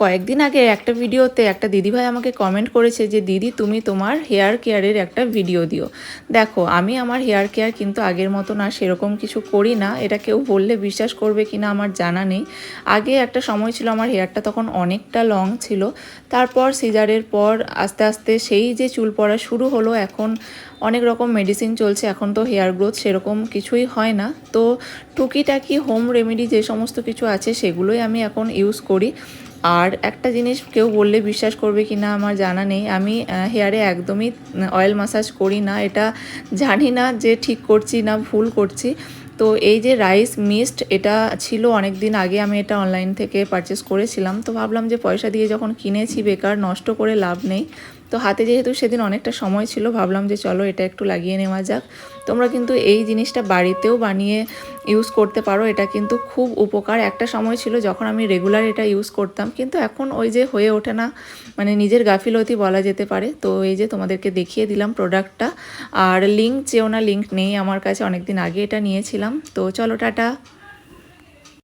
কয়েকদিন আগে একটা ভিডিওতে একটা দিদিভাই আমাকে কমেন্ট করেছে যে দিদি তুমি তোমার হেয়ার কেয়ারের একটা ভিডিও দিও। দেখো আমি আমার হেয়ার কেয়ার কিন্তু আগের মতো না, সেরকম কিছু করি না। এটা কেউ বললে বিশ্বাস করবে কি না আমার জানা নেই। আগে একটা সময় ছিল আমার হেয়ারটা তখন অনেকটা লং ছিল, তারপর সিজারের পর আস্তে আস্তে সেই যে চুল পড়া শুরু হলো, এখন অনেক রকম মেডিসিন চলছে, এখন তো হেয়ার গ্রোথ সেরকম কিছুই হয় না। তো টুকিটাকি হোম রেমেডি যে সমস্ত কিছু আছে সেগুলোই আমি এখন ইউজ করি। আর একটা জিনিস কেউ বললে বিশ্বাস করবে কি না আমার জানা নেই, আমি হেয়ারে একদমই অয়েল ম্যাসাজ করি না। এটা জানি না যে ঠিক করছি না ভুল করছি। তো এই যে রাইস মিস্ট, এটা ছিল অনেক দিন আগে, আমি এটা অনলাইন থেকে পারচেস করেছিলাম। তো ভাবলাম যে পয়সা দিয়ে যখন কিনেছি বেকার নষ্ট করে লাভ নেই। তো হাতে যেহেতু সেদিন অনেকটা সময় ছিল, ভাবলাম যে চলো এটা একটু লাগিয়ে নেওয়া যাক। তোমরা কিন্তু এই জিনিসটা বাড়িতেও বানিয়ে ইউজ করতে পারো, এটা কিন্তু খুব উপকার। একটা সময় ছিল যখন আমি রেগুলার এটা ইউজ করতাম, কিন্তু এখন ওই যে হয়ে ওঠে না, মানে নিজের গাফিলতি বলা যেতে পারে। তো এই যে তোমাদেরকে দেখিয়ে দিলাম প্রোডাক্টটা। আর লিঙ্ক চেও না, লিঙ্ক নেই আমার কাছে, অনেক দিন আগে এটা নিয়েছিলাম। তো চলো টাটা।